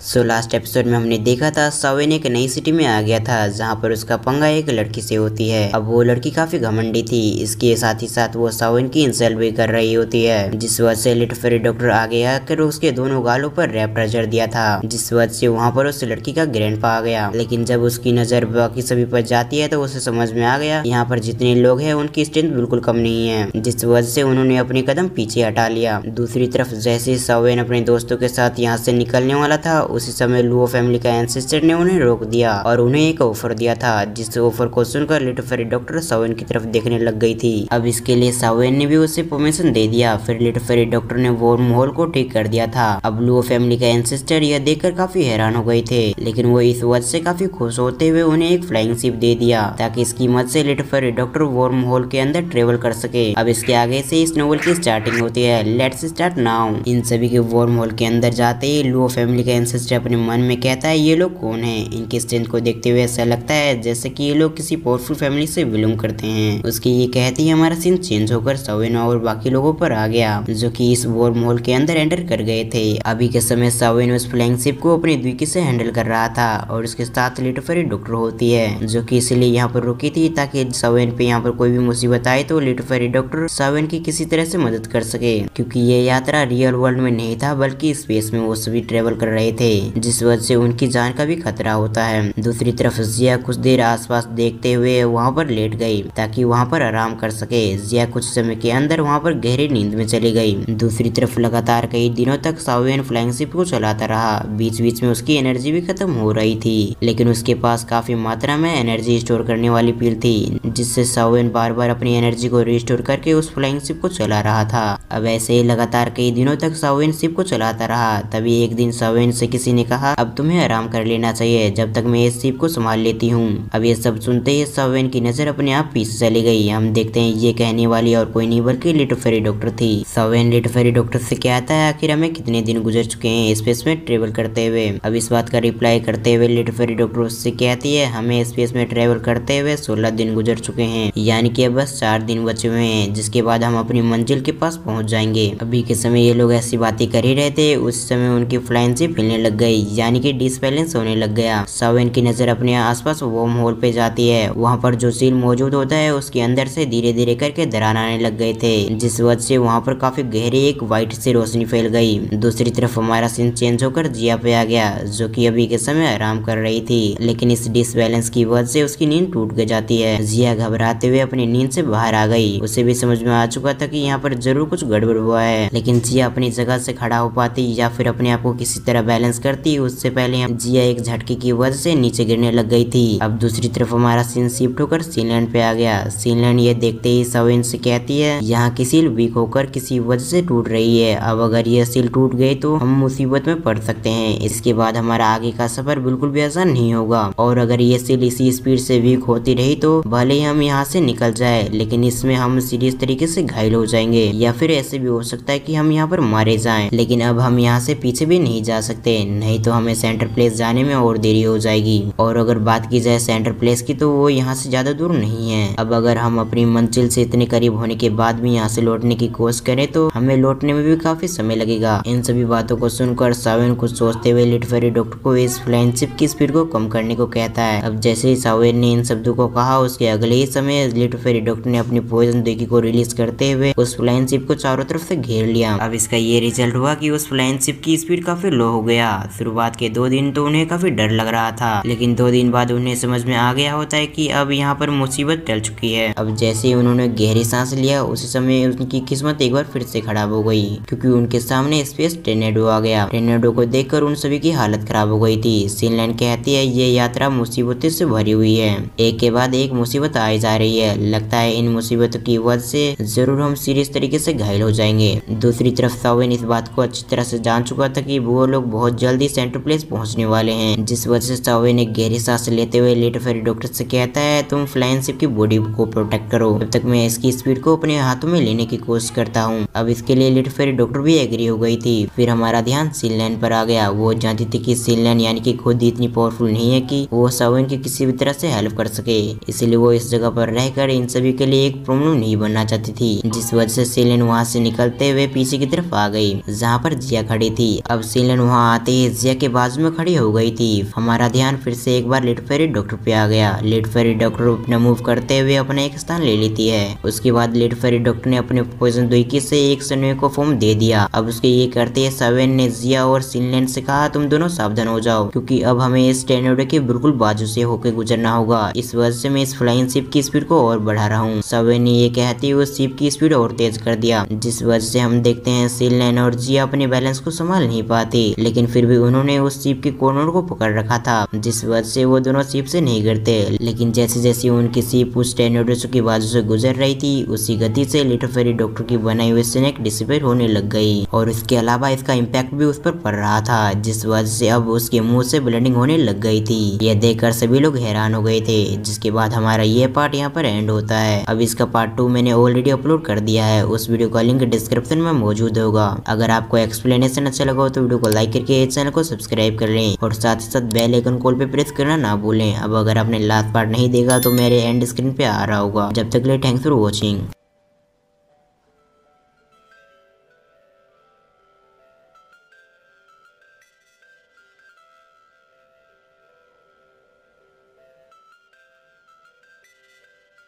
So last episode में हमने देखा था सावेन एक नई सिटी में आ गया था जहाँ पर उसका पंगा एक लड़की से होती है। अब वो लड़की काफी घमंडी थी, इसके साथ ही साथ वो सावेन की इंसल्ट भी कर रही होती है, जिस वजह से लिटिल फेरी डॉक्टर आगे आकर उसके दोनों गालों पर रैप प्रेशर दिया था, जिस वजह से वहाँ पर उस लड़की का ग्रैंडपा आ गया। लेकिन जब उसकी नजर बाकी सभी पर जाती है तो उसे समझ में आ गया यहाँ पर जितने लोग हैं उनकी स्ट्रेंथ बिल्कुल कम नहीं है, जिस वजह से उन्होंने अपने कदम पीछे हटा लिया। दूसरी तरफ जैसे सावेन अपने दोस्तों के साथ यहाँ से निकलने वाला था, उसी समय लुओ फैमिली का एंसेस्टर ने उन्हें रोक दिया और उन्हें एक ऑफर दिया था, जिस ऑफर को सुनकर लिटिल फेरी डॉक्टर सावेन की तरफ देखने लग गई थी। अब इसके लिए सावेन ने भी उसे परमिशन दे दिया। फिर लिटिल फेरी डॉक्टर ने वॉर्म होल को ठीक कर दिया था। अब लुओ फैमिली का एंसेस्टर यह देखकर काफी हैरान हो गए थे, लेकिन वो इस वजह से काफी खुश होते हुए उन्हें एक फ्लाइंग शिप दे दिया ताकि इसकी मदद से little fairy doctor warm whole के अंदर ट्रेवल कर सके। अब इसके आगे से इस नोवेल की स्टार्टिंग होती है। Let's start now. इन सभी के वॉर्म होल के अंदर जाते ही लुओ फैमिली का एंसेस्टर अपने मन में कहता है ये लोग कौन है। इनकी स्ट्रेंथ को देखते हुए ऐसा लगता है जैसे कि ये लोग किसी पावरफुल फैमिली से बिलोंग करते हैं। उसकी ये कहती है हमारा सीन चेंज होकर सावेन और बाकी लोगों पर आ गया जो कि इस वॉर्म होल के अंदर एंटर कर गए थे। अभी के समय सावेन उस फ्लाइंग शिप को अपनी द्विकी से हैंडल कर रहा था और उसके साथ लिटिल फेरी डॉक्टर होती है जो कि इसलिए यहाँ पर रुकी थी ताकि सावेन पे यहाँ पर कोई भी मुसीबत आए तो लिटिल फेरी डॉक्टर सावेन की किसी तरह से मदद कर सके, क्योंकि ये यात्रा रियल वर्ल्ड में नहीं था बल्कि स्पेस में वो सभी ट्रेवल कर रहे थे, जिस वजह से उनकी जान का भी खतरा होता है। दूसरी तरफ जिया कुछ देर आसपास देखते हुए वहाँ पर लेट गई ताकि वहाँ पर आराम कर सके। जिया कुछ समय के अंदर वहाँ पर गहरी नींद में चली गई। दूसरी तरफ लगातार कई दिनों तक सावेन फ्लाइंग शिप को चलाता रहा। बीच बीच में उसकी एनर्जी भी खत्म हो रही थी, लेकिन उसके पास काफी मात्रा में एनर्जी स्टोर करने वाली पिल थी, जिससे सावेन बार बार अपनी एनर्जी को रिस्टोर करके उस फ्लाइंग शिप को चला रहा था। अब ऐसे ही लगातार कई दिनों तक सावेन शिप को चलाता रहा। तभी एक दिन सावेन से किसी ने कहा अब तुम्हें आराम कर लेना चाहिए जब तक मैं इस शिप को संभाल लेती हूँ। अब ये सब सुनते ही सावेन की नजर अपने आप पीछे चली गई। हम देखते हैं ये कहने वाली और कोई नहीं बल्कि लिटिल फेरी डॉक्टर थी। सावेन लिटिल फेरी डॉक्टर से कहता है आखिर हमें कितने दिन गुजर चुके हैं स्पेस में ट्रेवल करते हुए। अब इस बात का रिप्लाई करते हुए लिटिल फेरी डॉक्टर उससे कहती है हमें स्पेस में ट्रेवल करते हुए 16 दिन गुजर चुके हैं, यानी कि बस 4 दिन बचे हुए हैं, जिसके बाद हम अपनी मंजिल के पास पहुंच जाएंगे। अभी के समय ये लोग ऐसी बातें कर ही रहे थे, उस समय उनकी फ्लाइंग शिप हिलने लग गई, यानी कि डिसबैलेंस होने लग गया। सावेन की नजर अपने आसपास वॉर्म होल पे जाती है। वहाँ पर जो सील मौजूद होता है उसके अंदर से धीरे धीरे करके दरार आने लग गए थे, जिस वजह से वहाँ पर काफी गहरी एक व्हाइट सी रोशनी फैल गई। दूसरी तरफ हमारा सीन चेंज होकर जिया पे आ गया जो कि अभी के समय आराम कर रही थी, लेकिन इस डिसबैलेंस की वजह से उसकी नींद टूट जाती है। जिया घबराते हुए अपनी नींद से बाहर आ गई। उसे भी समझ में आ चुका था कि यहाँ पर जरूर कुछ गड़बड़ हुआ है, लेकिन जिया अपनी जगह से खड़ा हो पाती या फिर अपने आप को किसी तरह बैलेंस करती उससे पहले जिया एक झटके की वजह से नीचे गिरने लग गई थी। अब दूसरी तरफ हमारा सीन शिफ्ट होकर सीनलैंड पे आ गया। सीनलैंड ये देखते ही सावेन से कहती है यहाँ की सील वीक होकर किसी वजह से टूट रही है, अब अगर ये सील टूट गई तो हम मुसीबत में पड़ सकते हैं। इसके बाद हमारा आगे का सफर बिल्कुल भी आसान नहीं होगा, और अगर ये सील इसी स्पीड से वीक होती रही तो भले ही हम यहाँ से निकल जाए, लेकिन इसमें हम सीरियस तरीके से घायल हो जाएंगे, या फिर ऐसे भी हो सकता है कि हम यहाँ पर मारे जाएं। लेकिन अब हम यहाँ से पीछे भी नहीं जा सकते, नहीं तो हमें सेंटर प्लेस जाने में और देरी हो जाएगी। और अगर बात की जाए सेंटर प्लेस की तो वो यहाँ से ज्यादा दूर नहीं है। अब अगर हम अपनी मंजिल से इतने करीब होने के बाद भी यहाँ से लौटने की कोशिश करें तो हमें लौटने में भी काफी समय लगेगा। इन सभी बातों को सुनकर सावेन कुछ सोचते हुए लिटिल फेरी डॉक्टर को इस फ्लाइंग शिप की स्पीड को कम करने को कहता है। अब जैसे ही सावेन ने इन शब्दों को कहा उसके अगले ही समय लिटिल फेरी डॉक्टर ने अपनी पॉइजन द्विकी को रिलीज करते हुए उस फ्लाइंग शिप को चारों तरफ से घेर लिया। अब इसका ये रिजल्ट हुआ कि उस फ्लाइंग शिप की स्पीड काफी लो हो गया। शुरुआत के 2 दिन तो उन्हें काफी डर लग रहा था, लेकिन 2 दिन बाद उन्हें समझ में आ गया होता है कि अब यहाँ पर मुसीबत टल चुकी है। अब जैसे ही उन्होंने गहरी सांस लिया उसी समय उनकी किस्मत एक बार फिर से खराब हो गई, क्योंकि उनके सामने स्पेस टोर्नेडो आ गया। टोर्नेडो को देखकर उन सभी की हालत खराब हो गई थी। सीनलैंड कहती है ये यात्रा मुसीबतों से भरी हुई है, एक के बाद एक मुसीबत आई जा रही है, लगता है इन मुसीबतों की वजह से जरूर हम सीरियस तरीके से घायल हो जाएंगे। दूसरी तरफ सावेन इस बात को अच्छी तरह से जान चुका था कि वो लोग बहुत जल्दी सेंटर प्लेस पहुंचने वाले हैं, जिस वजह से सावेन एक गहरी सांस लेते हुए लिटिल फेरी डॉक्टर से कहता है तुम फ्लाइंग शिप की बॉडी को प्रोटेक्ट करो, जब तक मैं इसकी स्पीड को अपने हाथों में लेने की कोशिश करता हूँ। अब इसके लिए लिटिल फेरी डॉक्टर भी एग्री हो गई थी। फिर हमारा ध्यान सीनलैंड पर आ गया। वो जानती थी कि सीनलैंड यानी कि खुद इतनी पावरफुल नहीं है कि वो सावेन की किसी भी तरह से हेल्प कर सके, इसलिए वो इस जगह पर रहकर इन सभी के लिए एक प्रॉब्लम नहीं बनना चाहती थी, जिस वजह से सीनलैंड वहाँ से निकलते हुए पीछे की तरफ आ गई जहाँ पर जिया खड़ी थी। अब सीनलैंड वहाँ आते ही जिया के बाजू में खड़ी हो गई थी। हमारा ध्यान फिर से एक बार लिटिल फेरी डॉक्टर पे आ गया। लिटिल फेरी डॉक्टर अपना मूव करते हुए अपना एक स्थान ले लेती है। उसके बाद लिटिल फेरी डॉक्टर ने अपने पॉइजन दुईकी से एक सन्वे को फॉर्म दे दिया। अब उसके ये करते ही सावेन ने जिया और सिनलैंड से कहा तुम दोनों सावधान हो जाओ, क्योंकि अब हमें इस टॉर्नेडो के बिल्कुल बाजू से होकर गुजरना होगा। इस वजह से मैं इस फ्लाइंग शिप की स्पीड को और बढ़ा रहा हूँ। सावेन ने ये कहते हुए शिप की स्पीड और तेज कर दिया, जिस वजह से हम देखते हैं सिनलैंड और जिया अपने बैलेंस को संभाल नहीं पाते, लेकिन फिर भी उन्होंने उस शिप के कॉर्नर को पकड़ रखा था, जिस वजह से वो दोनों शिप से नहीं गिरते। लेकिन जैसे जैसे उनकी शिप उस टॉर्नेडो की बाजू से गुजर रही थी, उसी गति से लिटिल फेरी डॉक्टर की बनाई हुई स्नेक डिसिपेट होने लग गई और इसके अलावा इसका इम्पैक्ट भी उस पर पड़ रहा था, जिस वजह से अब उसके मुंह से ब्लीडिंग होने लग गई थी। यह देखकर सभी लोग हैरान हो गए थे, जिसके बाद हमारा ये पार्ट यहाँ पर एंड होता है। अब इसका पार्ट 2 मैंने ऑलरेडी अपलोड कर दिया है, उस वीडियो का लिंक डिस्क्रिप्शन में मौजूद होगा। अगर आपको एक्सप्लेनेशन अच्छा लगा हो तो वीडियो को लाइक करके चैनल को सब्सक्राइब कर लें और साथ ही साथ बेल आइकन कॉल पे प्रेस करना ना भूलें। अब अगर आपने लास्ट पार्ट नहीं देखा तो मेरे एंड स्क्रीन पे आ रहा होगा। जब तक के लिए थैंक्स फॉर वॉचिंग।